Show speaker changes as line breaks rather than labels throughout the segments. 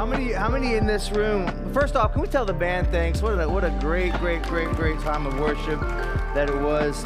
How many in this room? First off, can we tell the band thanks? What a great time of worship that it was.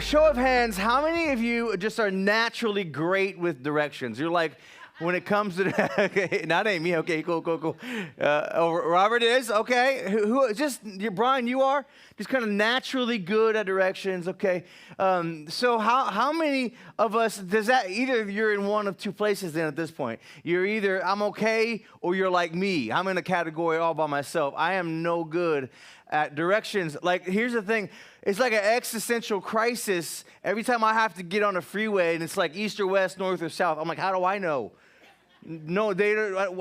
Show of hands, how many of you just are naturally great with directions? You're like, when it comes to, okay, that ain't me. Okay, cool. Robert is, okay. Who just, Brian, you are just kind of naturally good at directions, okay. So how many of us, does that, either you're in one of two places then at this point. You're either, I'm okay, or you're like me. I'm in a category all by myself. I am no good at directions. Like, here's the thing. It's like an existential crisis every time I have to get on a freeway and it's like east or west, north or south. I'm like, how do I know? No,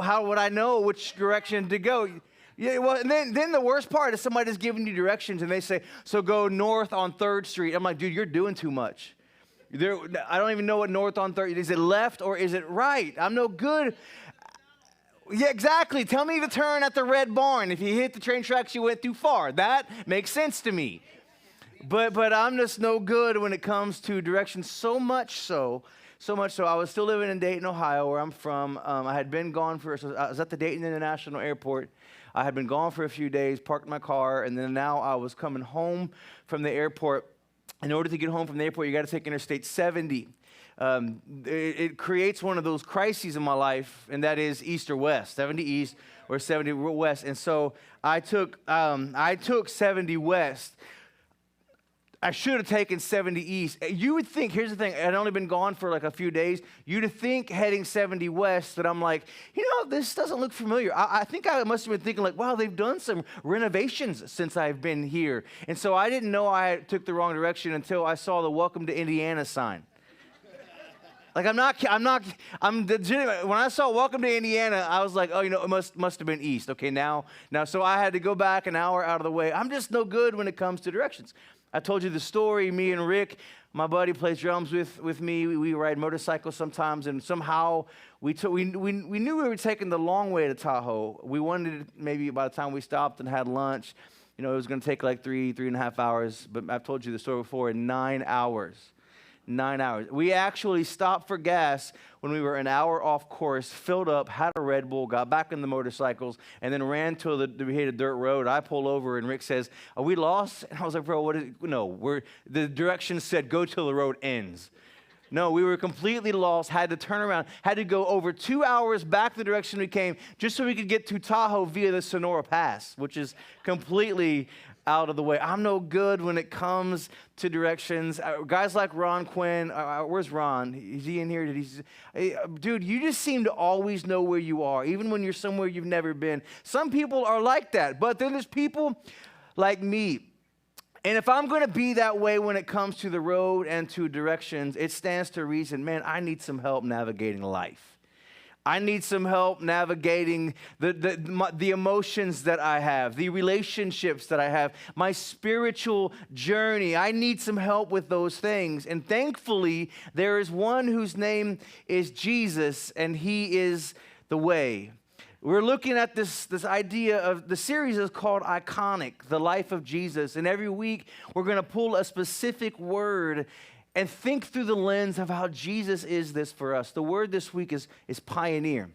how would I know which direction to go? Yeah, well, and then the worst part is somebody just giving you directions and they say, so go north on 3rd Street. I'm like, dude, you're doing too much. I don't even know what north on 3rd, is it left or is it right? I'm no good. Yeah, exactly. Tell me to turn at the Red Barn. If you hit the train tracks, you went too far. That makes sense to me. But I'm just no good when it comes to directions. So much so, I was still living in Dayton, Ohio, where I'm from. I had been gone I was at the Dayton International Airport. I had been gone for a few days, parked my car, and then now I was coming home from the airport. In order to get home from the airport, you got to take Interstate 70. It creates one of those crises in my life, and that is east or west, 70 east or 70 west. And so I took 70 west. I should have taken 70 east. You would think, here's the thing, I'd only been gone for like a few days. You'd think heading 70 west that I'm like, this doesn't look familiar. I think I must have been thinking like, wow, they've done some renovations since I've been here. And so I didn't know I took the wrong direction until I saw the Welcome to Indiana sign. Like, I'm legitimate. When I saw Welcome to Indiana, I was like, oh, it must have been east. Okay, now, so I had to go back an hour out of the way. I'm just no good when it comes to directions. I told you the story. Me and Rick, my buddy, plays drums with me. We ride motorcycles sometimes, and somehow we knew we were taking the long way to Tahoe. We wanted maybe by the time we stopped and had lunch, it was going to take like 3.5 hours. But I've told you the story before. In 9 hours. 9 hours. We actually stopped for gas when we were an hour off course, filled up, had a Red Bull, got back in the motorcycles, and then ran till we hit a dirt road. I pull over, and Rick says, "Are we lost?" And I was like, "Bro, what is it?" No, the directions said go till the road ends. No, we were completely lost, had to turn around, had to go over 2 hours back the direction we came just so we could get to Tahoe via the Sonora Pass, which is completely out of the way. I'm no good when it comes to directions. Guys like Ron Quinn, where's Ron? Is he in here? Dude, you just seem to always know where you are, even when you're somewhere you've never been. Some people are like that, but then there's people like me. And if I'm going to be that way when it comes to the road and to directions, it stands to reason, man, I need some help navigating life. I need some help navigating the emotions that I have, the relationships that I have, my spiritual journey. I need some help with those things. And thankfully, there is one whose name is Jesus, and he is the way. We're looking at this idea of, the series is called Iconic, the life of Jesus. And every week, we're going to pull a specific word and think through the lens of how Jesus is this for us. The word this week is pioneer.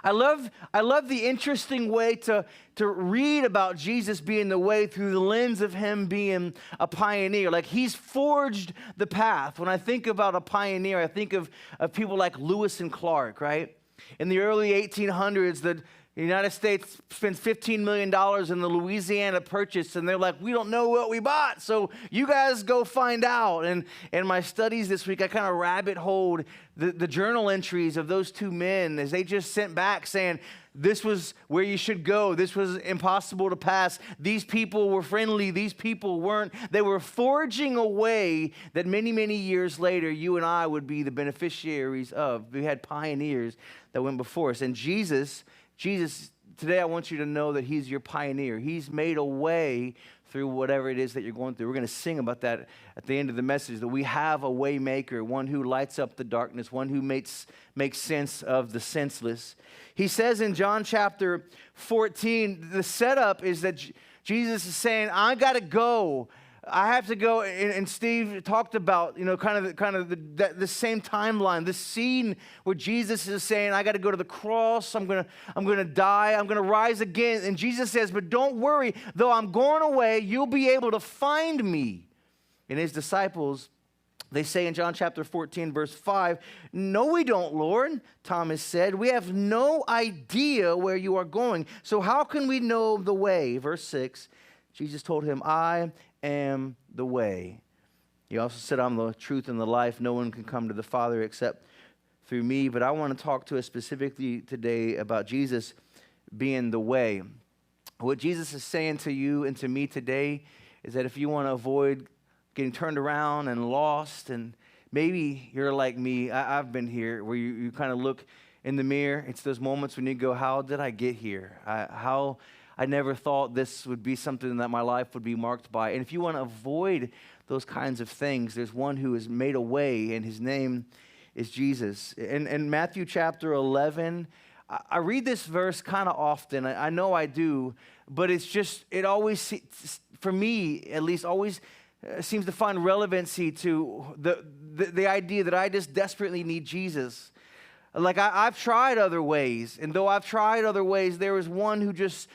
I love the interesting way to read about Jesus being the way through the lens of him being a pioneer. Like, he's forged the path. When I think about a pioneer, I think of people like Lewis and Clark, right? In the early 1800s, the United States spends $15 million in the Louisiana Purchase, and they're like, we don't know what we bought, so you guys go find out. And in my studies this week, I kind of rabbit holed the journal entries of those two men as they just sent back saying, this was where you should go. This was impossible to pass. These people were friendly. These people weren't. They were forging a way that many, many years later, you and I would be the beneficiaries of. We had pioneers that went before us. And Jesus, today I want you to know that he's your pioneer. He's made a way through whatever it is that you're going through. We're going to sing about that at the end of the message, that we have a way maker, one who lights up the darkness, one who makes sense of the senseless. He says in John chapter 14, the setup is that Jesus is saying, I got to go. I have to go, and Steve talked about, the same timeline, this scene where Jesus is saying, I got to go to the cross, I'm gonna die, I'm gonna rise again. And Jesus says, but don't worry, though I'm going away, you'll be able to find me. And his disciples, they say in John chapter 14, verse 5, no, we don't, Lord, Thomas said. We have no idea where you are going. So how can we know the way? Verse 6, Jesus told him, I am the way. He also said, I'm the truth and the life. No one can come to the Father except through me. But I want to talk to us specifically today about Jesus being the way. What Jesus is saying to you and to me today is that if you want to avoid getting turned around and lost, and maybe you're like me, I've been here, where you kind of look in the mirror. It's those moments when you go, how did I get here? I never thought this would be something that my life would be marked by. And if you want to avoid those kinds of things, there's one who has made a way, and his name is Jesus. In Matthew chapter 11, I read this verse kind of often. I know I do, but it always, for me at least, always seems to find relevancy to the idea that I just desperately need Jesus. Like I've tried other ways, and though I've tried other ways, there is one who just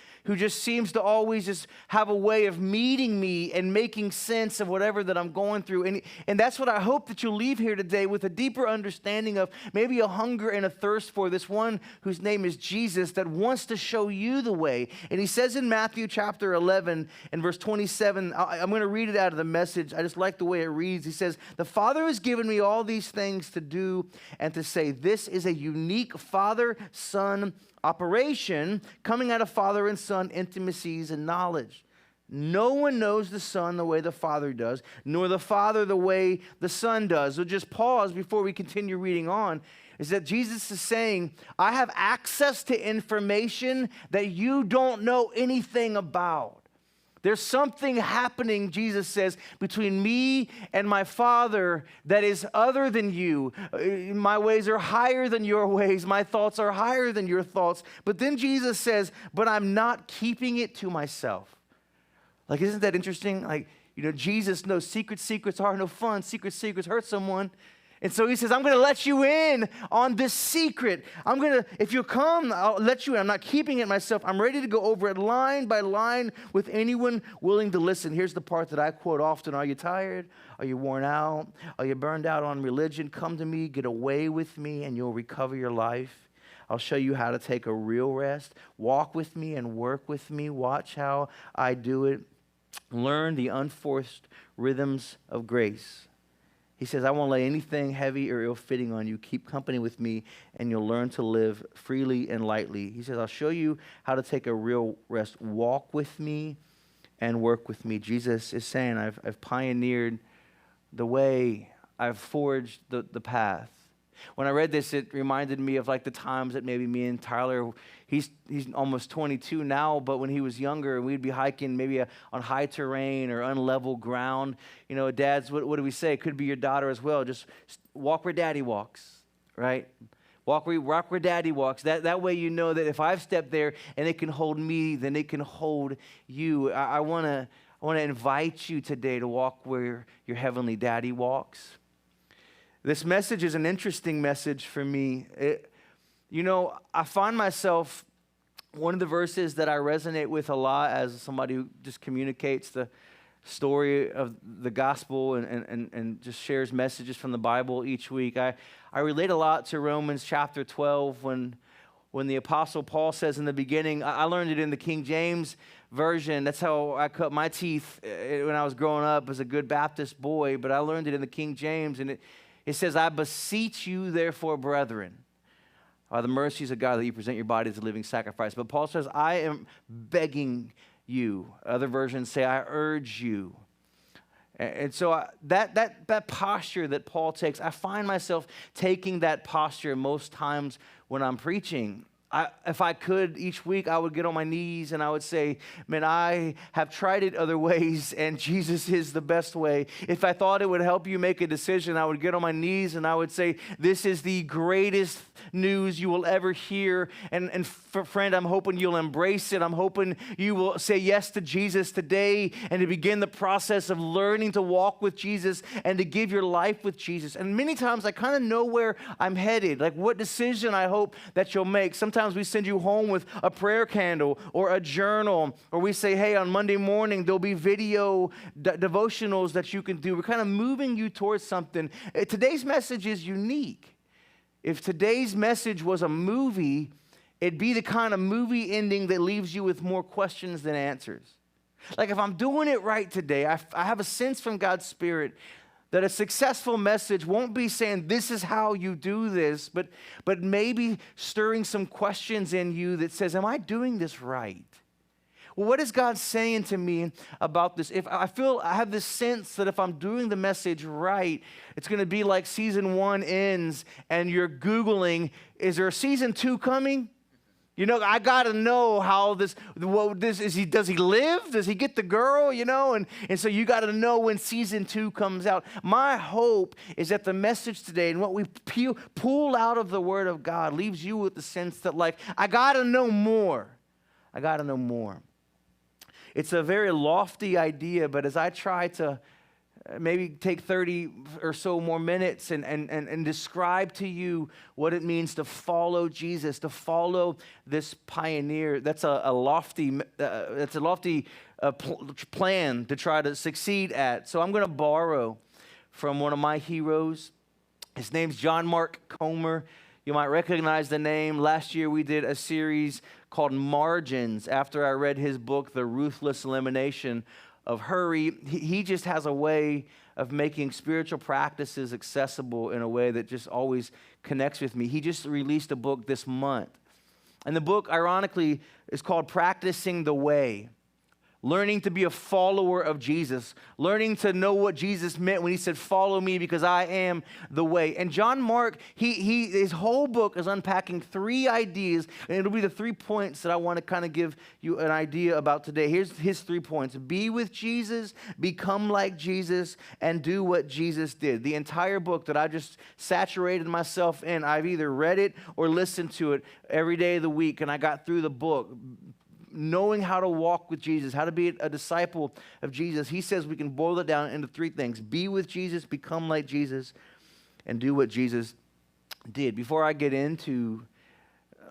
seems to always just have a way of meeting me and making sense of whatever that I'm going through. And that's what I hope that you'll leave here today with, a deeper understanding of maybe a hunger and a thirst for this one whose name is Jesus, that wants to show you the way. And he says in Matthew chapter 11 and verse 27, I'm going to read it out of the Message. I just like the way it reads. He says, the Father has given me all these things to do and to say. This is a unique Father-Son operation coming out of Father and Son intimacies and knowledge. No one knows the Son the way the Father does, nor the Father the way the Son does. So just pause before we continue reading on. Is that Jesus is saying, I have access to information that you don't know anything about. There's something happening, Jesus says, between me and my Father that is other than you. My ways are higher than your ways. My thoughts are higher than your thoughts. But then Jesus says, but I'm not keeping it to myself. Like, isn't that interesting? Like, Jesus knows secrets are no fun. Secrets hurt someone. And so he says, I'm going to let you in on this secret. If you come, I'll let you in. I'm not keeping it myself. I'm ready to go over it line by line with anyone willing to listen. Here's the part that I quote often. Are you tired? Are you worn out? Are you burned out on religion? Come to me, get away with me, and you'll recover your life. I'll show you how to take a real rest. Walk with me and work with me. Watch how I do it. Learn the unforced rhythms of grace. He says, I won't lay anything heavy or ill-fitting on you. Keep company with me, and you'll learn to live freely and lightly. He says, I'll show you how to take a real rest. Walk with me and work with me. Jesus is saying, I've pioneered the way. I've forged the path. When I read this, it reminded me of like the times that maybe me and Tyler, he's almost 22 now, but when he was younger, we'd be hiking maybe on high terrain or unlevel ground. Dads, what do we say? It could be your daughter as well. Just walk where daddy walks, right? Walk where daddy walks. That way you know that if I've stepped there and it can hold me, then it can hold you. I want to invite you today to walk where your heavenly daddy walks. This message is an interesting message for me. I find myself, one of the verses that I resonate with a lot as somebody who just communicates the story of the gospel and just shares messages from the Bible each week. I relate a lot to Romans chapter 12 when the Apostle Paul says in the beginning, I learned it in the King James Version. That's how I cut my teeth when I was growing up as a good Baptist boy, but I learned it in the King James, and it says, I beseech you, therefore, brethren, by the mercies of God, that you present your body as a living sacrifice. But Paul says, I am begging you. Other versions say, I urge you. And so that posture that Paul takes, I find myself taking that posture most times when I'm preaching. if I could, each week I would get on my knees and I would say, man, I have tried it other ways and Jesus is the best way. If I thought it would help you make a decision, I would get on my knees and I would say, this is the greatest news you will ever hear. And friend, I'm hoping you'll embrace it. I'm hoping you will say yes to Jesus today and to begin the process of learning to walk with Jesus and to give your life with Jesus. And many times I kind of know where I'm headed, like what decision I hope that you'll make. Sometimes we send you home with a prayer candle or a journal, or we say, hey, on Monday morning, there'll be video devotionals that you can do. We're kind of moving you towards something. Today's message is unique. If today's message was a movie, it'd be the kind of movie ending that leaves you with more questions than answers. Like if I'm doing it right today, I have a sense from God's Spirit that a successful message won't be saying this is how you do this, but maybe stirring some questions in you that says, am I doing this right? Well, what is God saying to me about this? If I have this sense that if I'm doing the message right, it's going to be like season 1 ends and you're Googling, is there a season 2 coming? You know, I got to know how does he live? Does he get the girl? You know, and so you got to know when season 2 comes out. My hope is that the message today and what we pull out of the Word of God leaves you with the sense that, like, I got to know more. I got to know more. It's a very lofty idea, but as I try to maybe take 30 or so more minutes and describe to you what it means to follow Jesus, to follow this pioneer. That's a lofty plan to try to succeed at. So I'm going to borrow from one of my heroes. His name's John Mark Comer. You might recognize the name. Last year we did a series called Margins after I read his book, The Ruthless Elimination of Hurry. He just has a way of making spiritual practices accessible in a way that just always connects with me. He just released a book this month. And the book, ironically, is called Practicing the Way. Learning to be a follower of Jesus. Learning to know what Jesus meant when he said, follow me because I am the way. And John Mark, his whole book is unpacking 3 ideas, and it'll be the 3 points that I want to kind of give you an idea about today. Here's his 3 points. Be with Jesus, become like Jesus, and do what Jesus did. The entire book that I just saturated myself in, I've either read it or listened to it every day of the week, and I got through the book. Knowing how to walk with Jesus, how to be a disciple of Jesus. He says we can boil it down into 3 things. Be with Jesus, become like Jesus, and do what Jesus did. Before I get into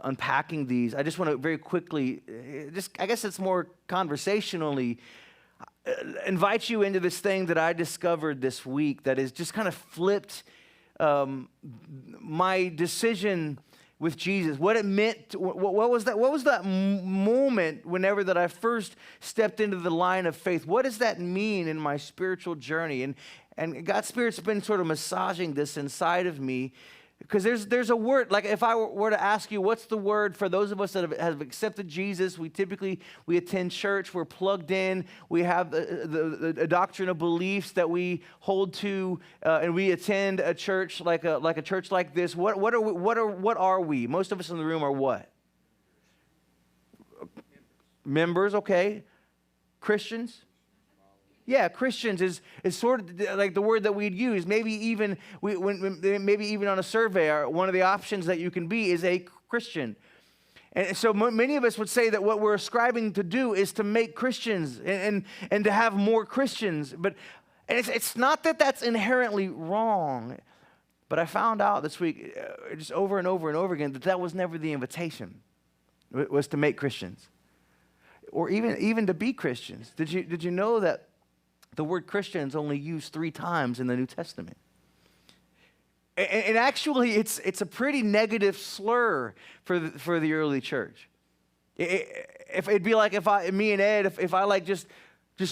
unpacking these, I just want to very quickly, I guess it's more conversationally, invite you into this thing that I discovered this week that has just kind of flipped my decision with Jesus, what it meant, what was that moment whenever that I first stepped into the line of faith? What does that mean in my spiritual journey? And God's Spirit's been sort of massaging this inside of me, because there's a word, like if I were to ask you, what's the word for those of us that have accepted Jesus? We attend church, we're plugged in, we have the doctrine of beliefs that we hold to, and we attend a church like a church like this. What are we? Most of us in the room are what? Members, okay. Christians? Yeah, Christians is sort of like the word that we'd use. Maybe even on a survey, one of the options that you can be is a Christian. And so many of us would say that what we're ascribing to do is to make Christians and to have more Christians. But it's not that that's inherently wrong. But I found out this week, just over and over and over again, that was never the invitation. It was to make Christians, or even to be Christians. Did you know that the word Christian is only used 3 times in the New Testament? And actually, it's a pretty negative slur for the early church. If it'd be like if me and Ed, if I like just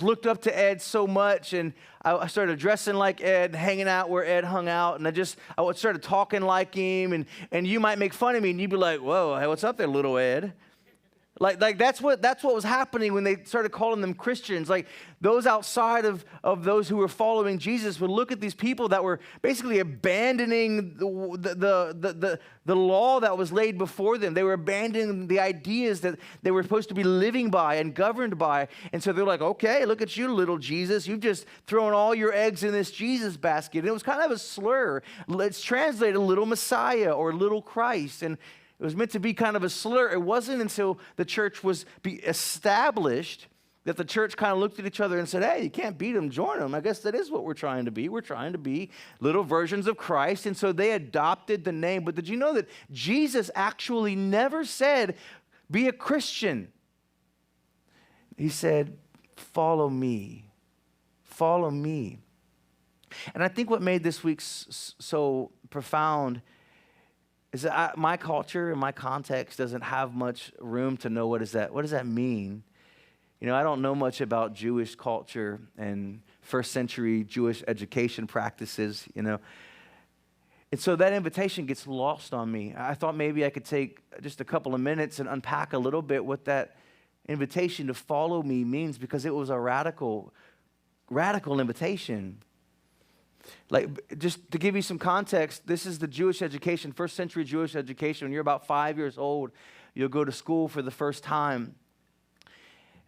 looked up to Ed so much, and I started dressing like Ed, hanging out where Ed hung out, and I started talking like him, and you might make fun of me, and you'd be like, "Whoa, hey, what's up there, little Ed?" Like that's what was happening when they started calling them Christians. Like those outside of those who were following Jesus would look at these people that were basically abandoning the law that was laid before them. They were abandoning the ideas that they were supposed to be living by and governed by. And so they're like, okay, look at you, little Jesus. You've just thrown all your eggs in this Jesus basket. And it was kind of a slur. It's translated little Messiah or little Christ. And it was meant to be kind of a slur. It wasn't until the church was established that the church kind of looked at each other and said, hey, you can't beat them, join them. I guess that is what we're trying to be. We're trying to be little versions of Christ. And so they adopted the name. But did you know that Jesus actually never said, be a Christian? He said, follow me. Follow me. And I think what made this week so profound is that my culture and my context doesn't have much room to know what does that mean. You know, I don't know much about Jewish culture and first century Jewish education practices, you know. And so that invitation gets lost on me. I thought maybe I could take just a couple of minutes and unpack a little bit what that invitation to follow me means, because it was a radical invitation. Like, just to give you some context, this is the Jewish education, first century Jewish education. When you're about 5 years old, you'll go to school for the first time.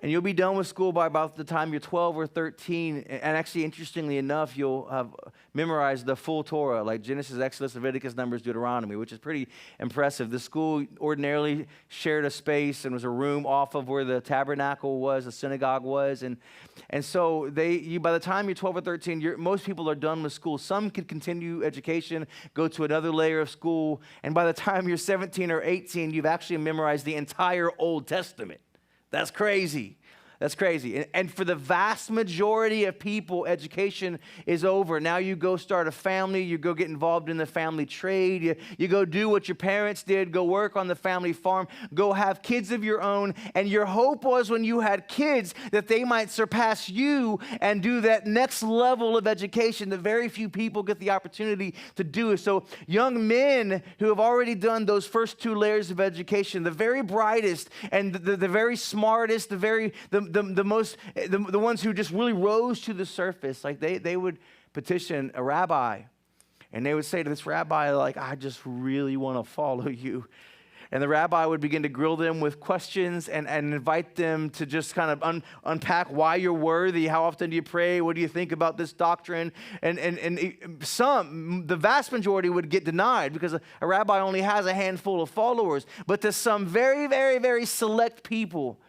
And you'll be done with school by about the time you're 12 or 13. And actually, interestingly enough, you'll have memorized the full Torah, like Genesis, Exodus, Leviticus, Numbers, Deuteronomy, which is pretty impressive. The school ordinarily shared a space and was a room off of where the tabernacle was, the synagogue was. And so by the time you're 12 or 13, most people are done with school. Some could continue education, go to another layer of school. And by the time you're 17 or 18, you've actually memorized the entire Old Testament. That's crazy. That's crazy. And for the vast majority of people, education is over. Now you go start a family. You go get involved in the family trade. You go do what your parents did. Go work on the family farm. Go have kids of your own. And your hope was when you had kids that they might surpass you and do that next level of education that very few people get the opportunity to do. So young men who have already done those first two layers of education, the very brightest and the very smartest, the ones who just really rose to the surface, like they would petition a rabbi, and they would say to this rabbi, like, I just really want to follow you. And the rabbi would begin to grill them with questions and invite them to just kind of unpack why you're worthy. How often do you pray? What do you think about this doctrine? And the vast majority would get denied because a rabbi only has a handful of followers. But to some very, very, very select people,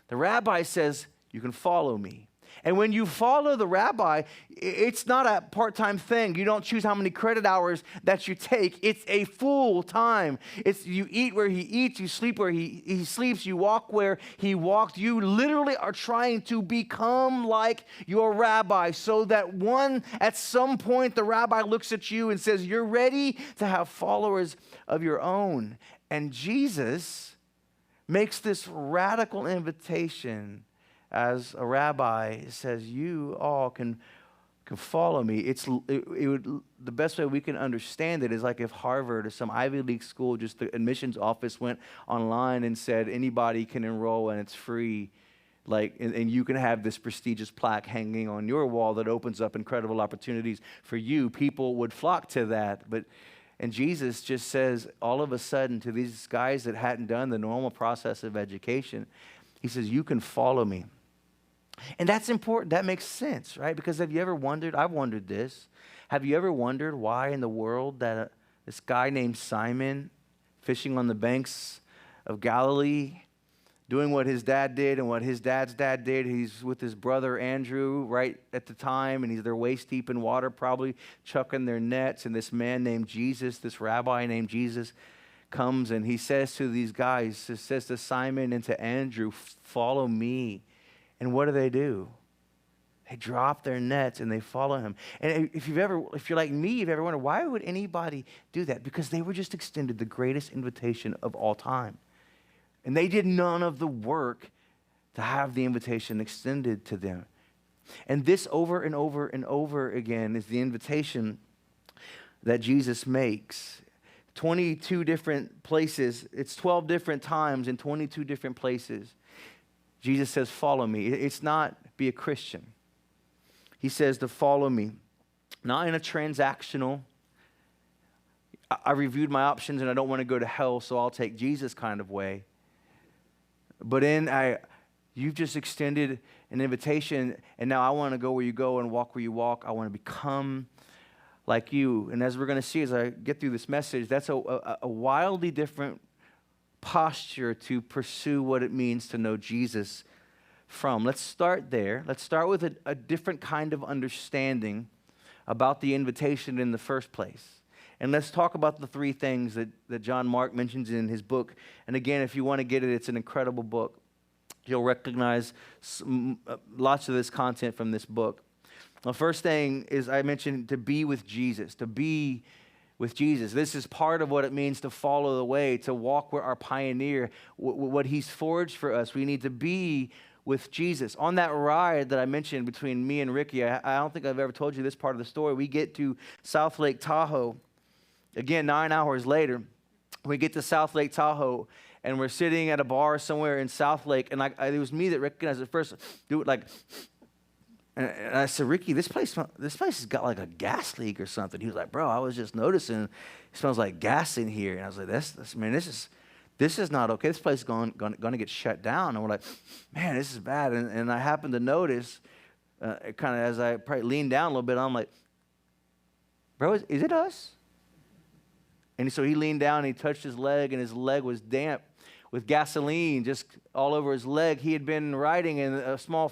the rabbi says, you can follow me. And when you follow the rabbi, it's not a part-time thing. You don't choose how many credit hours that you take. It's a full time. It's you eat where he eats, you sleep where he sleeps, you walk where he walked. You literally are trying to become like your rabbi, so that at some point the rabbi looks at you and says, you're ready to have followers of your own. And Jesus makes this radical invitation as a rabbi. Says, you all can follow me. The best way we can understand it is like if Harvard or some Ivy League school, just the admissions office went online and said anybody can enroll and it's free. And you can have this prestigious plaque hanging on your wall that opens up incredible opportunities for you. People would flock to that. And Jesus just says, all of a sudden, to these guys that hadn't done the normal process of education, he says, you can follow me. And that's important. That makes sense, right? Because have you ever wondered, I've wondered this, have you ever wondered why in the world that this guy named Simon, fishing on the banks of Galilee, doing what his dad did and what his dad's dad did. He's with his brother Andrew right at the time, and they're waist deep in water, probably chucking their nets. And this man named Jesus, this rabbi named Jesus, comes and he says to these guys, he says to Simon and to Andrew, follow me. And what do? They drop their nets and they follow him. And if you're like me, you've ever wondered, why would anybody do that? Because they were just extended the greatest invitation of all time. And they did none of the work to have the invitation extended to them. And this over and over and over again is the invitation that Jesus makes 22 different places. It's 12 different times in 22 different places. Jesus says, follow me. It's not be a Christian. He says to follow me, not in a transactional, I reviewed my options and I don't want to go to hell, so I'll take Jesus kind of way. But you've just extended an invitation, and now I want to go where you go and walk where you walk. I want to become like you. And as we're going to see as I get through this message, that's a wildly different posture to pursue what it means to know Jesus from. Let's start there. Let's start with a different kind of understanding about the invitation in the first place. And let's talk about the three things that John Mark mentions in his book. And again, if you want to get it, it's an incredible book. You'll recognize lots of this content from this book. The first thing is I mentioned to be with Jesus, to be with Jesus. This is part of what it means to follow the way, to walk where our pioneer, what he's forged for us. We need to be with Jesus. On that ride that I mentioned between me and Ricky, I don't think I've ever told you this part of the story. We get to South Lake Tahoe. Again, 9 hours later, we get to South Lake Tahoe, and we're sitting at a bar somewhere in South Lake, and it was me that recognized it first. Do it like, and I said, Ricky, this place has got like a gas leak or something. He was like, bro, I was just noticing it smells like gas in here. And I was like, this is not okay. This place is going to get shut down. And we're like, man, this is bad. And I happened to notice, kind of as I probably leaned down a little bit, I'm like, bro, is it us? And so he leaned down and he touched his leg, and his leg was damp with gasoline just all over his leg. He had been riding in a small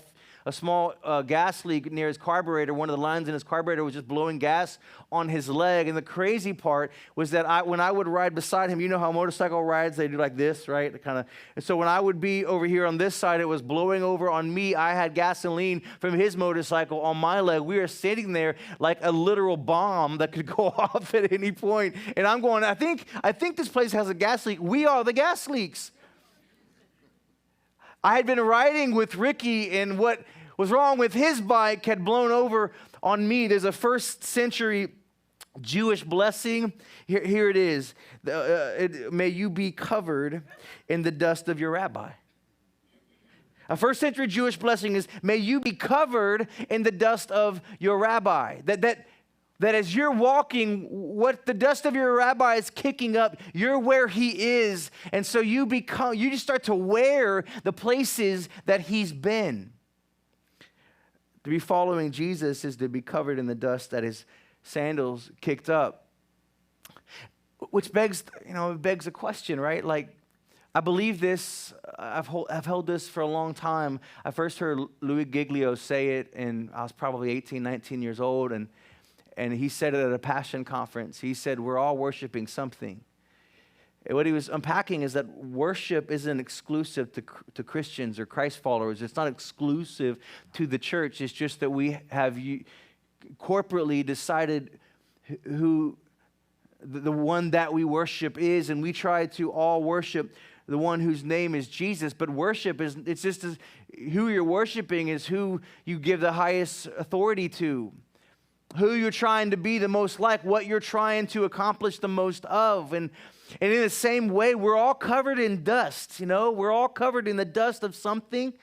gas leak near his carburetor. One of the lines in his carburetor was just blowing gas on his leg. And the crazy part was that when I would ride beside him, you know how motorcycle rides, they do like this, right? And so when I would be over here on this side, it was blowing over on me. I had gasoline from his motorcycle on my leg. We were sitting there like a literal bomb that could go off at any point. And I'm going, I think this place has a gas leak. We are the gas leaks. I had been riding with Ricky, and what was wrong with his bike had blown over on me. There's a first century Jewish blessing. Here it is. May you be covered in the dust of your rabbi. A first century Jewish blessing is, may you be covered in the dust of your rabbi. That as you're walking, what the dust of your rabbi is kicking up, you're where he is. And so you just start to wear the places that he's been. To be following Jesus is to be covered in the dust that his sandals kicked up. Which begs a question, right? Like, I believe this, I've held this for a long time. I first heard Louis Giglio say it, and I was probably 18, 19 years old, and he said it at a Passion conference. He said, we're all worshiping something. And what he was unpacking is that worship isn't exclusive to Christians or Christ followers. It's not exclusive to the church. It's just that we have corporately decided who the one that we worship is, and we try to all worship the one whose name is Jesus. But worship it's just who you're worshiping is who you give the highest authority to. Who you're trying to be the most like, what you're trying to accomplish the most of. And in the same way, we're all covered in dust, We're all covered in the dust of something.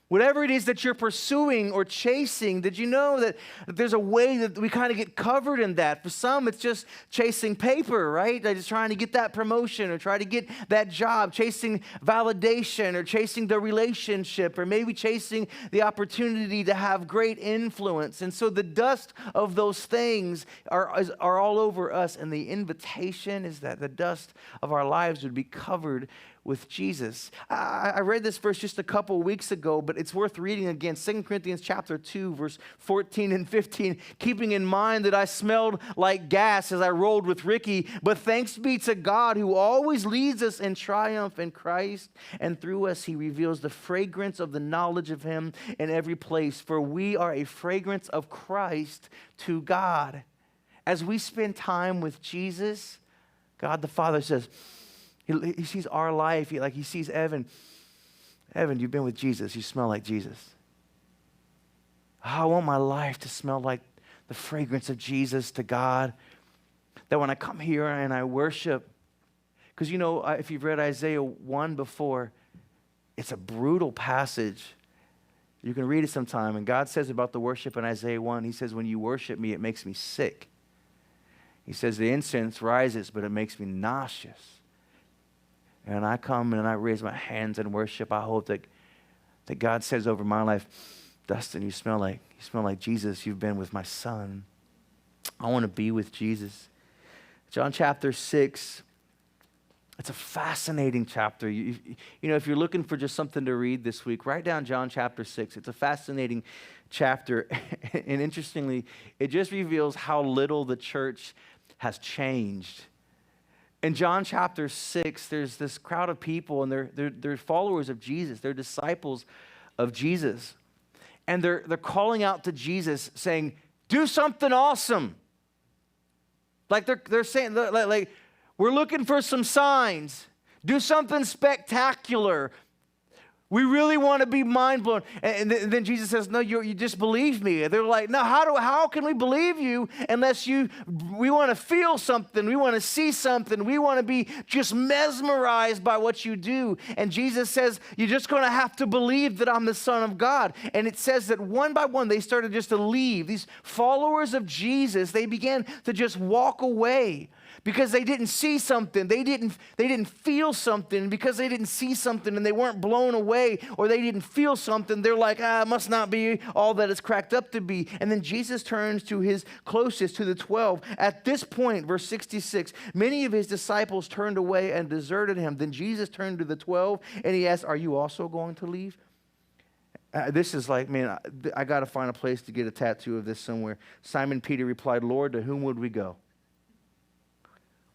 Whatever it is that you're pursuing or chasing, did you know that there's a way that we kind of get covered in that? For some, it's just chasing paper, right? They're just trying to get that promotion or try to get that job, chasing validation or chasing the relationship or maybe chasing the opportunity to have great influence. And so the dust of those things are all over us. And the invitation is that the dust of our lives would be covered with Jesus. I read this verse just a couple of weeks ago, but it's worth reading again. 2 Corinthians chapter 2, verse 14 and 15. Keeping in mind that I smelled like gas as I rolled with Ricky, but thanks be to God who always leads us in triumph in Christ, and through us he reveals the fragrance of the knowledge of him in every place. For we are a fragrance of Christ to God. As we spend time with Jesus, God the Father says, He sees our life, he sees Evan. Evan, you've been with Jesus. You smell like Jesus. I want my life to smell like the fragrance of Jesus to God. that when I come here and I worship, because if you've read Isaiah 1 before, it's a brutal passage. You can read it sometime, and God says about the worship in Isaiah 1, he says, when you worship me, it makes me sick. He says the incense rises, but it makes me nauseous. And I come and I raise my hands in worship. I hope that God says over my life, Dustin, you smell like Jesus. You've been with my son. I want to be with Jesus. John chapter 6, it's a fascinating chapter. If you're looking for just something to read this week, write down John chapter 6. It's a fascinating chapter. And interestingly, it just reveals how little the church has changed. In John chapter 6, there's this crowd of people, and they're followers of Jesus. They're disciples of Jesus. And they're calling out to Jesus saying, do something awesome. Like they're saying, like, we're looking for some signs. Do something spectacular. We really want to be mind blown. And then Jesus says, no, you just believe me. They're like, no, how can we believe you unless we want to feel something. We want to see something. We want to be just mesmerized by what you do. And Jesus says, you're just going to have to believe that I'm the Son of God. And it says that one by one, they started just to leave. These followers of Jesus, they began to just walk away. Because they didn't see something, they didn't feel something. Because they didn't see something and they weren't blown away, or they didn't feel something, they're like, it must not be all that it's cracked up to be. And then Jesus turns to his closest, to the 12. At this point, verse 66, many of his disciples turned away and deserted him. Then Jesus turned to the 12 and he asked, are you also going to leave? This is like, man, I got to find a place to get a tattoo of this somewhere. Simon Peter replied, Lord, to whom would we go?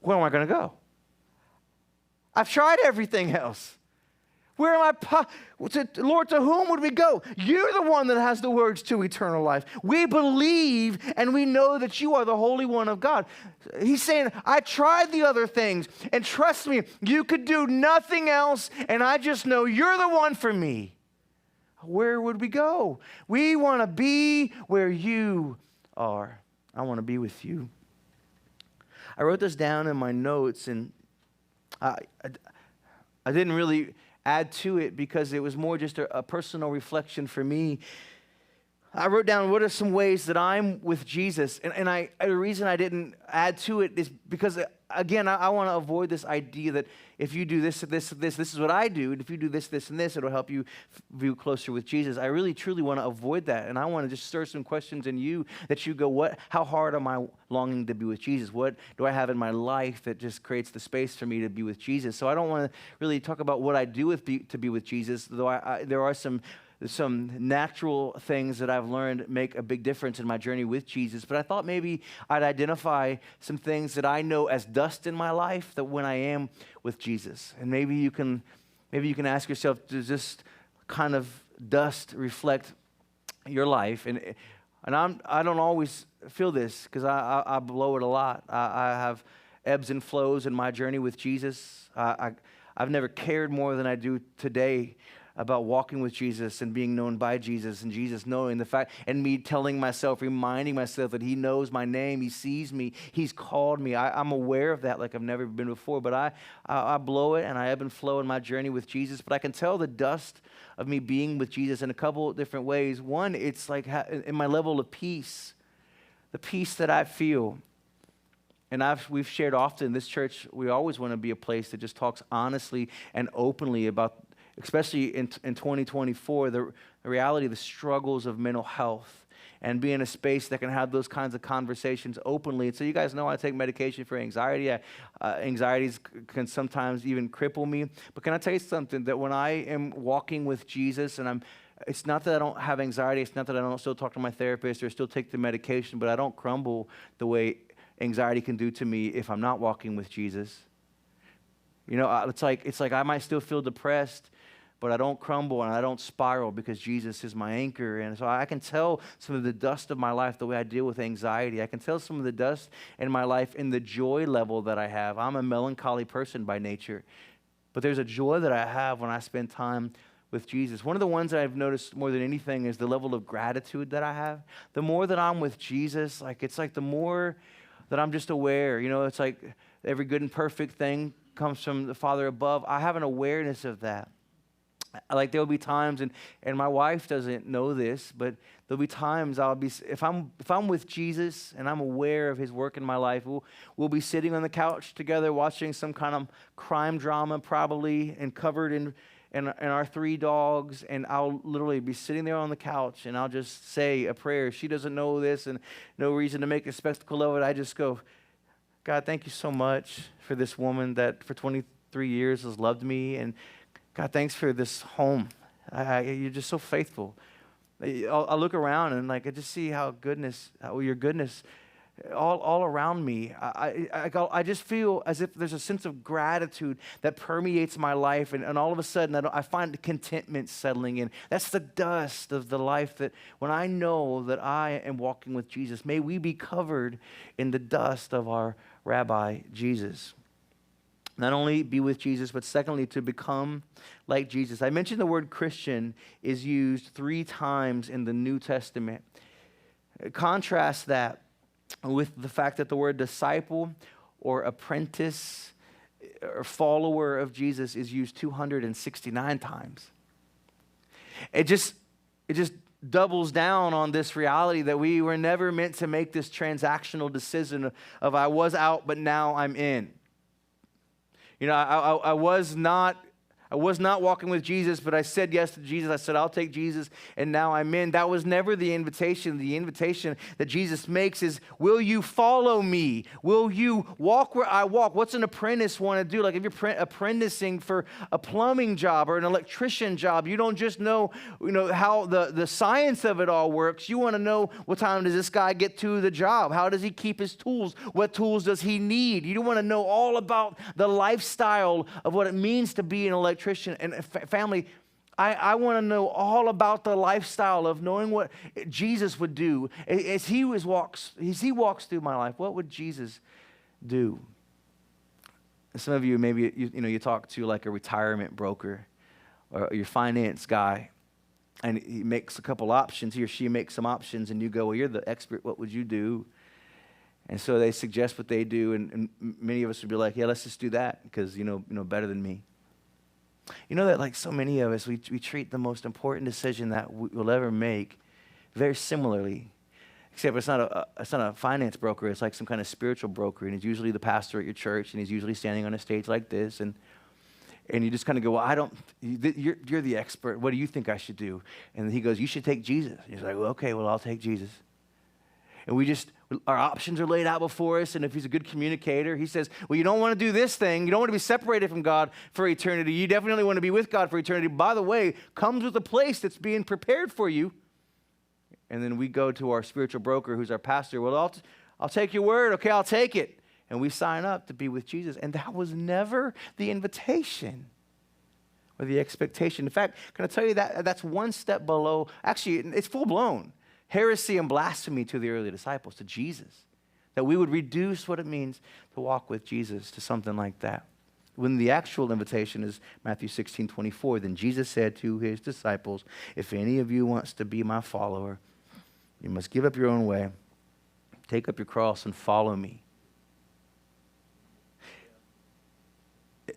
Where am I going to go? I've tried everything else. Where am I? Lord, to whom would we go? You're the one that has the words to eternal life. We believe and we know that you are the Holy One of God. He's saying, I tried the other things, and trust me, you could do nothing else, and I just know you're the one for me. Where would we go? We want to be where you are. I want to be with you. I wrote this down in my notes, and I didn't really add to it because it was more just a personal reflection for me. I wrote down what are some ways that I'm with Jesus, and the reason I didn't add to it is because, again, I want to avoid this idea that if you do this is what I do, and if you do this, and this, it'll help you view closer with Jesus. I really, truly want to avoid that, and I want to just stir some questions in you that you go, how hard am I longing to be with Jesus? What do I have in my life that just creates the space for me to be with Jesus? So I don't want to really talk about what I do to be with Jesus, though there are some natural things that I've learned make a big difference in my journey with Jesus. But I thought maybe I'd identify some things that I know as dust in my life that when I am with Jesus. And maybe you can ask yourself, does this kind of dust reflect your life? And I don't always feel this because I blow it a lot. I have ebbs and flows in my journey with Jesus. I've never cared more than I do today about walking with Jesus and being known by Jesus, and Jesus knowing the fact, and me telling myself, reminding myself that he knows my name, he sees me, he's called me. I'm aware of that like I've never been before, but I blow it and I ebb and flow in my journey with Jesus. But I can tell the dust of me being with Jesus in a couple of different ways. One, it's like in my level of peace, the peace that I feel. And we've shared often, this church, we always want to be a place that just talks honestly and openly about, especially in 2024, the reality of the struggles of mental health, and be in a space that can have those kinds of conversations openly. And so you guys know I take medication for anxiety. Anxieties can sometimes even cripple me. But can I tell you something, that when I am walking with Jesus, and it's not that I don't have anxiety, it's not that I don't still talk to my therapist or still take the medication, but I don't crumble the way anxiety can do to me if I'm not walking with Jesus. You know, it's like I might still feel depressed, but I don't crumble and I don't spiral because Jesus is my anchor. And so I can tell some of the dust of my life the way I deal with anxiety. I can tell some of the dust in my life in the joy level that I have. I'm a melancholy person by nature, but there's a joy that I have when I spend time with Jesus. One of the ones that I've noticed more than anything is the level of gratitude that I have. The more that I'm with Jesus, it's like the more that I'm just aware. It's like every good and perfect thing comes from the Father above. I have an awareness of that. Like there'll be times, and my wife doesn't know this, but there'll be times if I'm with Jesus and I'm aware of his work in my life, we'll be sitting on the couch together watching some kind of crime drama probably, and covered in our 3 dogs, and I'll literally be sitting there on the couch and I'll just say a prayer. She doesn't know this and no reason to make a spectacle of it. I just go, God, thank you so much for this woman that for 23 years has loved me, and God, thanks for this home. You're just so faithful. I look around and I just see how your goodness all around me. I just feel as if there's a sense of gratitude that permeates my life, and all of a sudden I find contentment settling in. That's the dust of the life that when I know that I am walking with Jesus, may we be covered in the dust of our Rabbi Jesus. Not only be with Jesus, but secondly, to become like Jesus. I mentioned the word Christian is used 3 times in the New Testament. Contrast that with the fact that the word disciple or apprentice or follower of Jesus is used 269 times. It just doubles down on this reality that we were never meant to make this transactional decision of I was out, but now I'm in. I was not walking with Jesus, but I said yes to Jesus. I said, I'll take Jesus, and now I'm in. That was never the invitation. The invitation that Jesus makes is, will you follow me? Will you walk where I walk? What's an apprentice want to do? Like if you're apprenticing for a plumbing job or an electrician job, you don't just know how the science of it all works. You want to know, what time does this guy get to the job? How does he keep his tools? What tools does he need? You want to know all about the lifestyle of what it means to be an electrician. And family, I want to know all about the lifestyle of knowing what Jesus would do as he walks through my life. What would Jesus do? Some of you, maybe you talk to like a retirement broker or your finance guy, and he makes a couple options. He or she makes some options, and you go, well, you're the expert. What would you do? And so they suggest what they do, and many of us would be like, yeah, let's just do that because better than me. You know that like so many of us, we treat the most important decision that we'll ever make very similarly, except it's not a finance broker. It's like some kind of spiritual broker, and he's usually the pastor at your church, and he's usually standing on a stage like this, and you just kind of go, well, you're the expert. What do you think I should do? And he goes, you should take Jesus. And he's like, well, okay, I'll take Jesus. And our options are laid out before us, and if he's a good communicator, he says, well, you don't want to do this thing. You don't want to be separated from God for eternity. You definitely want to be with God for eternity. By the way, comes with a place that's being prepared for you. And then we go to our spiritual broker, who's our pastor. Well, I'll take your word. Okay, I'll take it. And we sign up to be with Jesus. And that was never the invitation or the expectation. In fact, can I tell you that's one step below. Actually, it's full-blown heresy and blasphemy to the early disciples, to Jesus, that we would reduce what it means to walk with Jesus to something like that. When the actual invitation is Matthew 16:24, then Jesus said to his disciples, if any of you wants to be my follower, you must give up your own way, take up your cross, and follow me.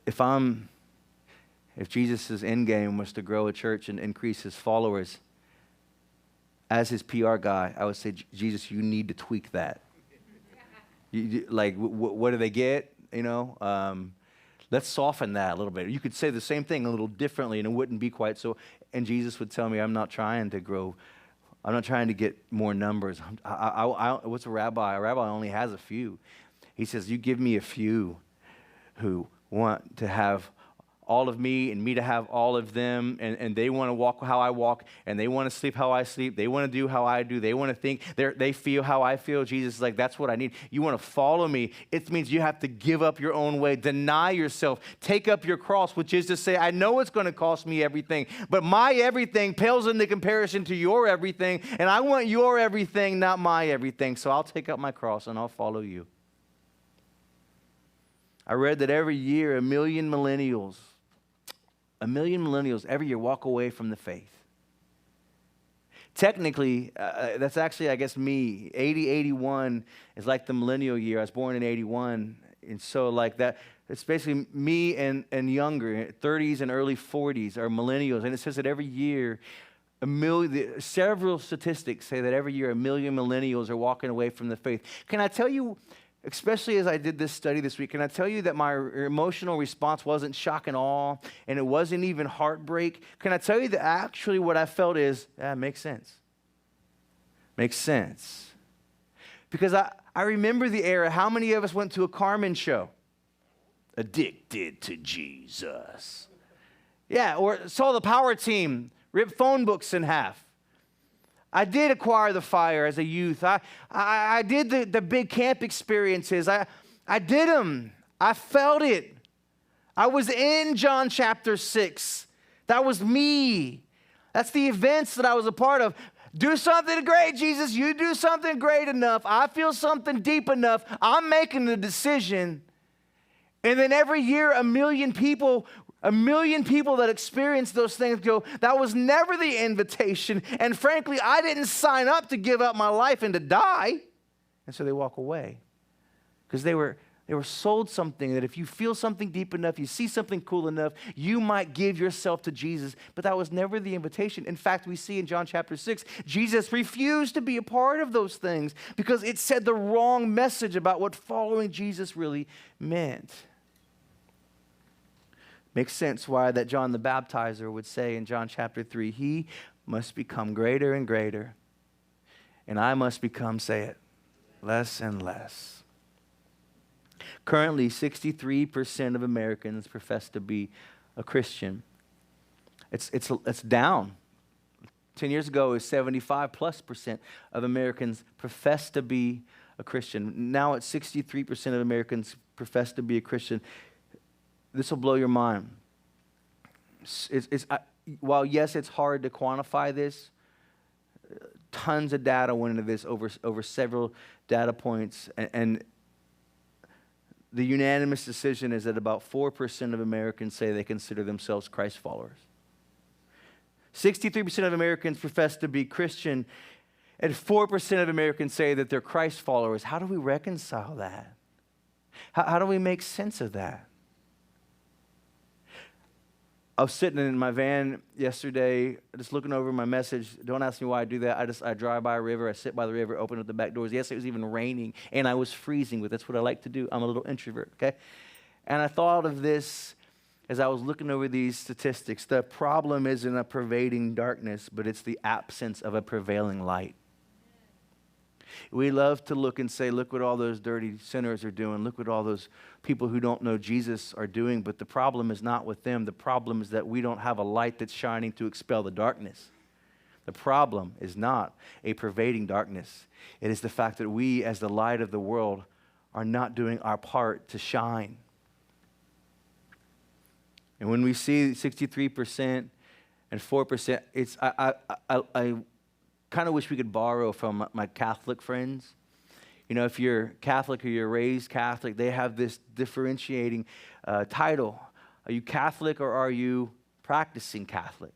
If Jesus' end game was to grow a church and increase his followers, as his PR guy, I would say, Jesus, you need to tweak that. What do they get? Let's soften that a little bit. You could say the same thing a little differently, and it wouldn't be quite so. And Jesus would tell me, I'm not trying to grow. I'm not trying to get more numbers. What's a rabbi? A rabbi only has a few. He says, you give me a few who want to have all of me and me to have all of them, and they want to walk how I walk, and they want to sleep how I sleep, they want to do how I do, they want to think, they feel how I feel. Jesus is like, that's what I need. You want to follow me, it means you have to give up your own way, deny yourself, take up your cross, which is to say, I know it's going to cost me everything, but my everything pales into comparison to your everything, and I want your everything, not my everything, so I'll take up my cross and I'll follow you. I read that every year, 1 million millennials every year walk away from the faith. Technically, that's actually, I guess, me. 80, 81 is like the millennial year. I was born in 81. And so like that, it's basically me and younger, 30s and early 40s are millennials. And it says that every year, several statistics say that every year 1 million millennials are walking away from the faith. Can I tell you, especially as I did this study this week, can I tell you that my emotional response wasn't shock and awe, and it wasn't even heartbreak? Can I tell you that actually what I felt is, makes sense. Makes sense. Because I remember the era. How many of us went to a Carmen show? Addicted to Jesus. Yeah, or saw the power team rip phone books in half. I did acquire the fire as a youth. I did the big camp experiences. I did them. I felt it. I was in John chapter 6. That was me. That's the events that I was a part of. Do something great, Jesus. You do something great enough. I feel something deep enough. I'm making the decision. And then every year, 1 million people that experience those things go, that was never the invitation. And frankly, I didn't sign up to give up my life and to die. And so they walk away. Because they were sold something that if you feel something deep enough, you see something cool enough, you might give yourself to Jesus. But that was never the invitation. In fact, we see in John chapter 6, Jesus refused to be a part of those things because it said the wrong message about what following Jesus really meant. Makes sense why that John the Baptizer would say in John chapter 3, he must become greater and greater, and I must become, say it, less and less. Currently, 63% of Americans profess to be a Christian. It's down. 10 years ago, it was 75+% of Americans profess to be a Christian. Now it's 63% of Americans profess to be a Christian. This will blow your mind. While, yes, it's hard to quantify this, tons of data went into this over several data points. And the unanimous decision is that about 4% of Americans say they consider themselves Christ followers. 63% of Americans profess to be Christian, and 4% of Americans say that they're Christ followers. How do we reconcile that? How do we make sense of that? I was sitting in my van yesterday, just looking over my message. Don't ask me why I do that. I drive by a river. I sit by the river, open up the back doors. Yes, it was even raining, and I was freezing, but that's what I like to do. I'm a little introvert, okay? And I thought of this as I was looking over these statistics. The problem isn't a pervading darkness, but it's the absence of a prevailing light. We love to look and say, look what all those dirty sinners are doing. Look what all those people who don't know Jesus are doing. But the problem is not with them. The problem is that we don't have a light that's shining to expel the darkness. The problem is not a pervading darkness. It is the fact that we, as the light of the world, are not doing our part to shine. And when we see 63% and 4%, I kind of wish we could borrow from my Catholic friends. You know, if you're Catholic or you're raised Catholic, they have this differentiating title. Are you Catholic or are you practicing Catholic?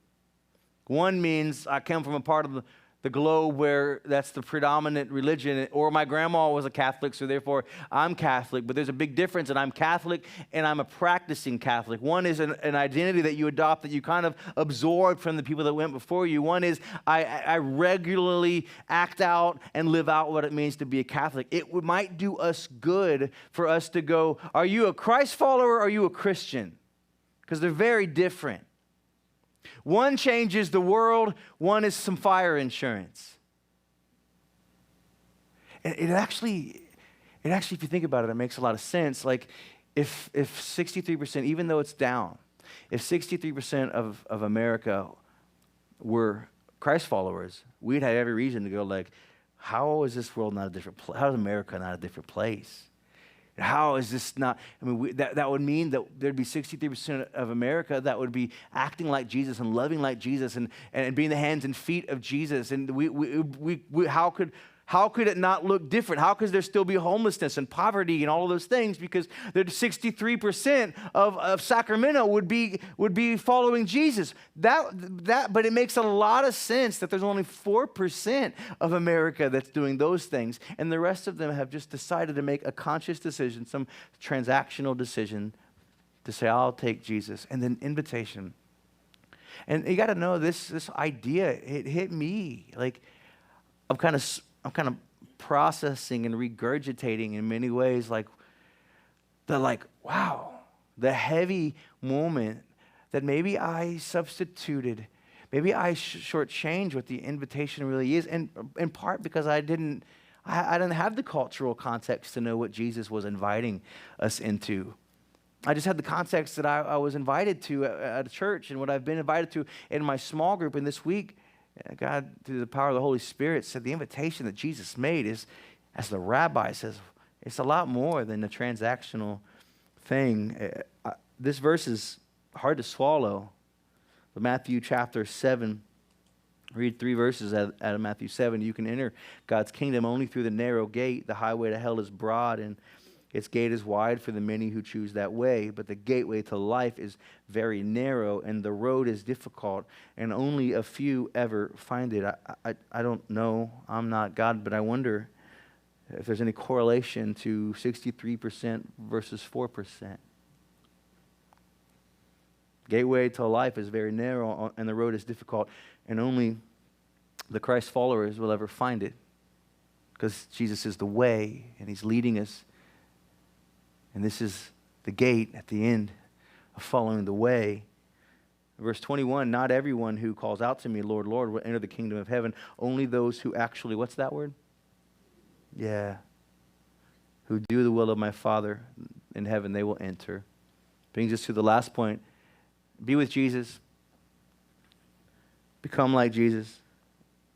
One means I come from a part of the globe where that's the predominant religion, or my grandma was a Catholic, so therefore I'm Catholic. But there's a big difference, and I'm Catholic and I'm a practicing Catholic. One is an identity that you adopt that you kind of absorb from the people that went before you. One is I regularly act out and live out what it means to be a Catholic. It might do us good for us to go, are you a Christ follower or are you a Christian? Because they're very different. One changes the world, one is some fire insurance. And it actually, if you think about it, it makes a lot of sense. Like if 63%, even though it's down, if 63% of America were Christ followers, we'd have every reason to go like, how is this world not a different place? How is America not a different place? How is this not, that would mean that there'd be 63% of America that would be acting like Jesus and loving like Jesus and being the hands and feet of Jesus. And how How could it not look different? How could there still be homelessness and poverty and all of those things? Because the 63% of Sacramento would be following Jesus. But it makes a lot of sense that there's only 4% of America that's doing those things, and the rest of them have just decided to make a conscious decision, some transactional decision, to say, "I'll take Jesus," and then invitation. And you got to know this idea. It hit me like I'm kind of processing and regurgitating in many ways, wow, the heavy moment that maybe I substituted, maybe I shortchanged what the invitation really is, and in part because I didn't have the cultural context to know what Jesus was inviting us into. I just had the context that I was invited to at a church and what I've been invited to in my small group. And this week, God, through the power of the Holy Spirit, said the invitation that Jesus made is, as the rabbi says, it's a lot more than a transactional thing. This verse is hard to swallow. But Matthew chapter 7, read 3 verses out of Matthew 7. You can enter God's kingdom only through the narrow gate. The highway to hell is broad, and its gate is wide for the many who choose that way, but the gateway to life is very narrow, and the road is difficult, and only a few ever find it. I don't know. I'm not God, but I wonder if there's any correlation to 63% versus 4%. Gateway to life is very narrow, and the road is difficult, and only the Christ followers will ever find it, because Jesus is the way, and he's leading us. And this is the gate at the end of following the way. Verse 21, not everyone who calls out to me, Lord, Lord, will enter the kingdom of heaven. Only those who actually, what's that word? Yeah. Who do the will of my Father in heaven, they will enter. Brings us to the last point. Be with Jesus. Become like Jesus.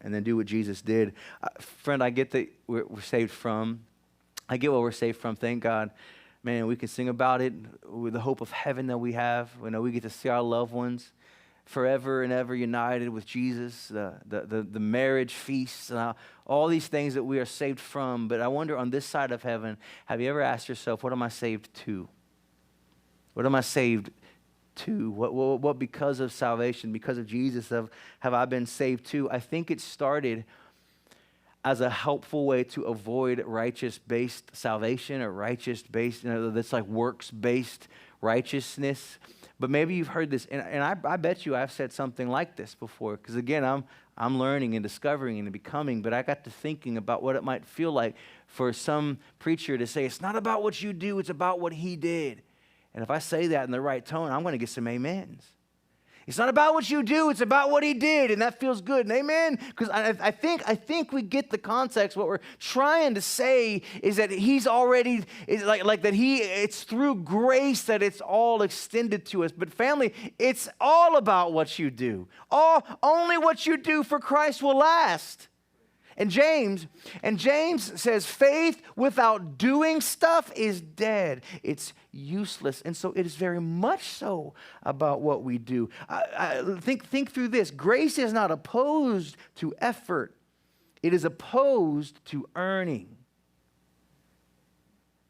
And then do what Jesus did. Friend, I get that we're saved from. I get what we're saved from. Thank God. Man, we can sing about it with the hope of heaven that we have. We know we get to see our loved ones forever and ever united with Jesus, the marriage feasts, all these things that we are saved from. But I wonder, on this side of heaven, have you ever asked yourself, what am I saved to? What am I saved to? What because of salvation, because of Jesus, have I been saved to? I think it started as a helpful way to avoid righteous-based salvation or righteous-based, that's like works-based righteousness. But maybe you've heard this, and I bet you I've said something like this before, because again, I'm learning and discovering and becoming, but I got to thinking about what it might feel like for some preacher to say, it's not about what you do, it's about what he did. And if I say that in the right tone, I'm going to get some amens. It's not about what you do, it's about what he did, and that feels good. And amen? Because I think we get the context. What we're trying to say is that he's already, it's through grace that it's all extended to us. But family, it's all about what you do. Only what you do for Christ will last. And James says faith without doing stuff is dead. It's useless. And so it is very much so about what we do. Think through this. Grace is not opposed to effort. It is opposed to earning.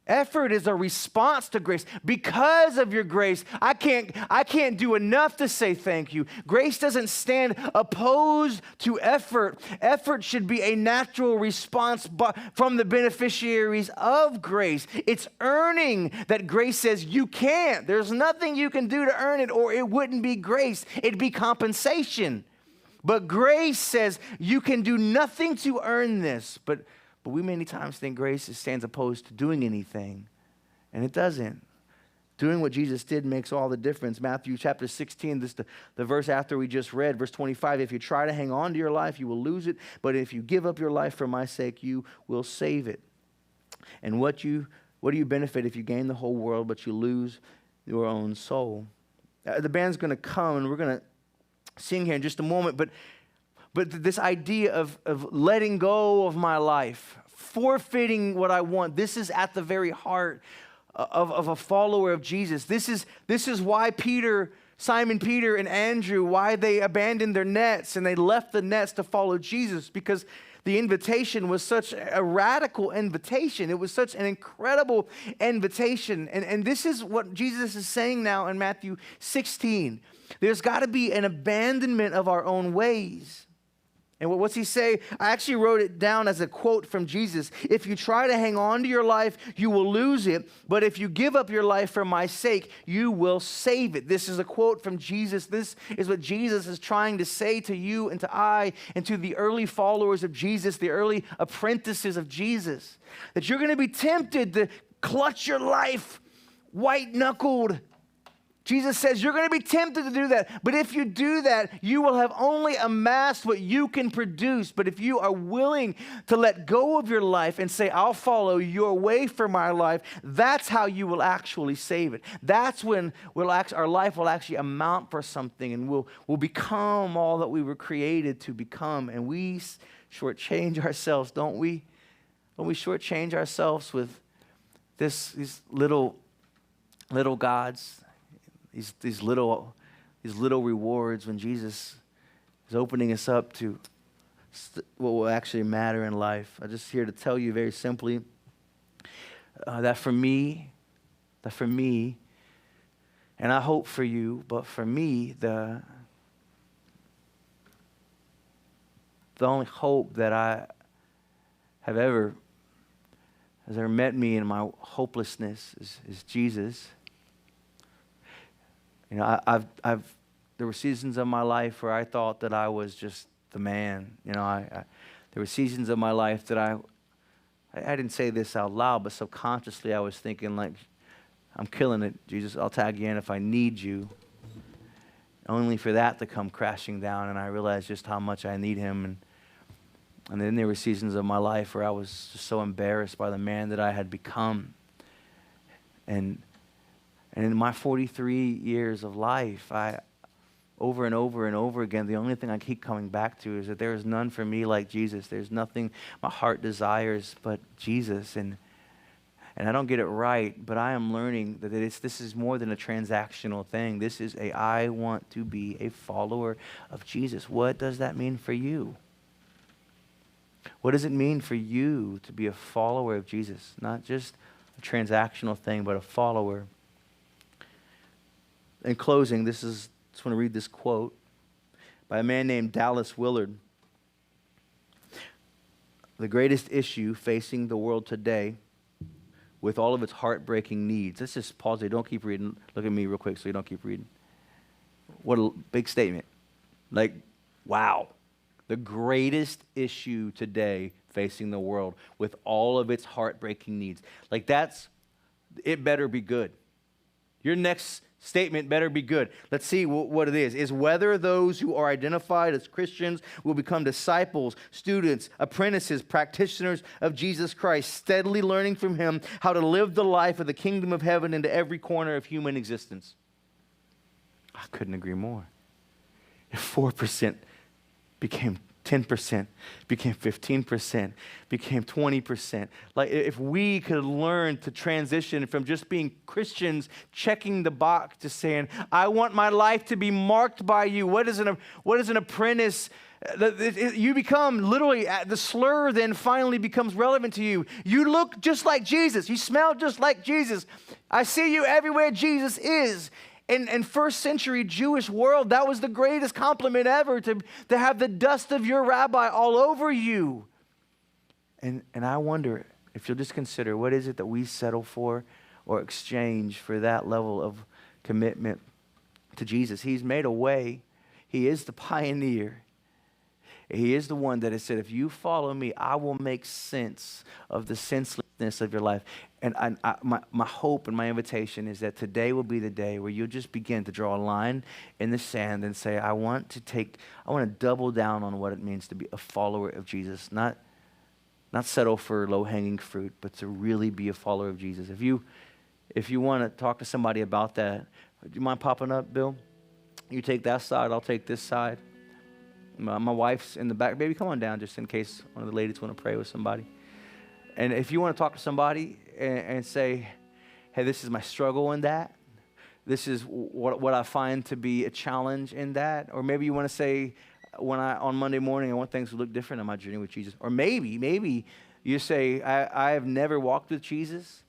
Effort is a response to grace. Because of your grace, I can't do enough to say thank you. Grace doesn't stand opposed to effort. Effort should be a natural response from the beneficiaries of grace. It's earning that grace says you can't. There's nothing you can do to earn it, or it wouldn't be grace. It'd be compensation. But grace says you can do nothing to earn this. But we many times think grace stands opposed to doing anything, and it doesn't. Doing what Jesus did makes all the difference. Matthew chapter 16, this the verse after we just read, verse 25, if you try to hang on to your life, you will lose it, but if you give up your life for my sake, you will save it. And what do you benefit if you gain the whole world, but you lose your own soul? The band's going to come, and we're going to sing here in just a moment, but this idea of letting go of my life, forfeiting what I want, this is at the very heart of a follower of Jesus. This is why Simon Peter and Andrew, why they abandoned their nets and they left the nets to follow Jesus, because the invitation was such a radical invitation. It was such an incredible invitation. And this is what Jesus is saying now in Matthew 16. There's got to be an abandonment of our own ways. And what's he say? I actually wrote it down as a quote from Jesus. If you try to hang on to your life, you will lose it. But if you give up your life for my sake, you will save it. This is a quote from Jesus. This is what Jesus is trying to say to you and to I and to the early followers of Jesus, the early apprentices of Jesus, that you're going to be tempted to clutch your life white-knuckled. Jesus says you're going to be tempted to do that. But if you do that, you will have only amassed what you can produce. But if you are willing to let go of your life and say, I'll follow your way for my life, that's how you will actually save it. That's when our life will actually amount for something, and we'll become all that we were created to become. And we shortchange ourselves, don't we? Don't we shortchange ourselves with these little gods? These little rewards when Jesus is opening us up to what will actually matter in life. I'm just here to tell you very simply that for me, and I hope for you, but for me, the only hope that has ever met me in my hopelessness is Jesus. You know, there were seasons of my life where I thought that I was just the man. You know, there were seasons of my life that I didn't say this out loud, but subconsciously I was thinking like, I'm killing it, Jesus. I'll tag you in if I need you. Only for that to come crashing down, and I realized just how much I need him. And then there were seasons of my life where I was just so embarrassed by the man that I had become. And in my 43 years of life, over and over and over again, the only thing I keep coming back to is that there is none for me like Jesus. There's nothing my heart desires but Jesus. And I don't get it right, but I am learning that this is more than a transactional thing. This is I want to be a follower of Jesus. What does that mean for you? What does it mean for you to be a follower of Jesus? Not just a transactional thing, but a follower. In closing, just want to read this quote by a man named Dallas Willard. The greatest issue facing the world today, with all of its heartbreaking needs. Let's just pause there. Don't keep reading. Look at me real quick so you don't keep reading. What a big statement. Like, wow. The greatest issue today facing the world with all of its heartbreaking needs. Like it better be good. Your next statement better be good. Let's see what it is whether those who are identified as Christians will become disciples, students, apprentices, practitioners of Jesus Christ, steadily learning from him how to live the life of the kingdom of heaven into every corner of human existence. I couldn't agree more. If 4% became 10%, became 15%, became 20%. Like if we could learn to transition from just being Christians, checking the box, to saying, I want my life to be marked by you. What is an apprentice? You become literally, the slur then finally becomes relevant to you. You look just like Jesus. You smell just like Jesus. I see you everywhere Jesus is. In first century Jewish world, that was the greatest compliment ever, to have the dust of your rabbi all over you. And I wonder if you'll just consider, what is it that we settle for or exchange for that level of commitment to Jesus? He's made a way. He is the pioneer. He is the one that has said, if you follow me, I will make sense of the senselessness of your life. And my hope and my invitation is that today will be the day where you'll just begin to draw a line in the sand and say, I want to double down on what it means to be a follower of Jesus. Not settle for low-hanging fruit, but to really be a follower of Jesus. If you want to talk to somebody about that, do you mind popping up, Bill? You take that side, I'll take this side. My wife's in the back. Baby, come on down just in case one of the ladies want to pray with somebody. And if you want to talk to somebody and say, hey, this is my struggle in that. This is what I find to be a challenge in that. Or maybe you want to say, on Monday morning, I want things to look different on my journey with Jesus. Or maybe you say, I have never walked with Jesus,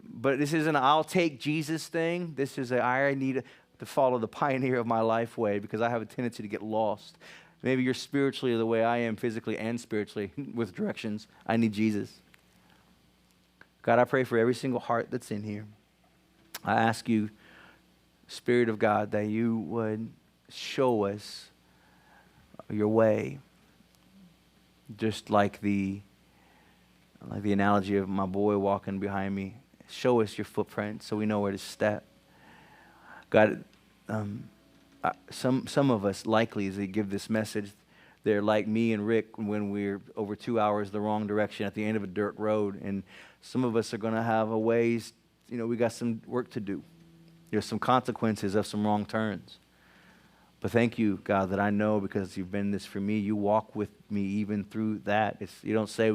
but this isn't an I'll take Jesus thing. This is I need to follow the pioneer of my life way because I have a tendency to get lost. Maybe you're spiritually the way I am, physically and spiritually, with directions. I need Jesus. God, I pray for every single heart that's in here. I ask you, Spirit of God, that you would show us your way. Just like the analogy of my boy walking behind me. Show us your footprint so we know where to step. God, some of us likely as they give this message, they're like me and Rick when we're over 2 hours the wrong direction at the end of a dirt road. And some of us are going to have a ways, we got some work to do. There's some consequences of some wrong turns. But thank you, God, that I know because you've been this for me. You walk with me even through that. You don't say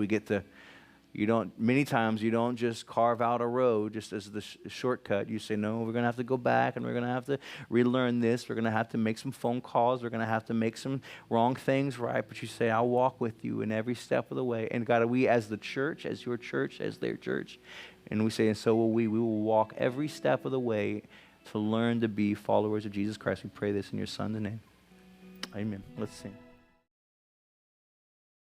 many times you don't just carve out a road just as the shortcut. You say, no, we're going to have to go back and we're going to have to relearn this. We're going to have to make some phone calls. We're going to have to make some wrong things right. But you say, I'll walk with you in every step of the way. And God, we as the church, as your church, as their church, and we say, and so will we. We will walk every step of the way to learn to be followers of Jesus Christ. We pray this in your Son's name. Amen. Let's sing.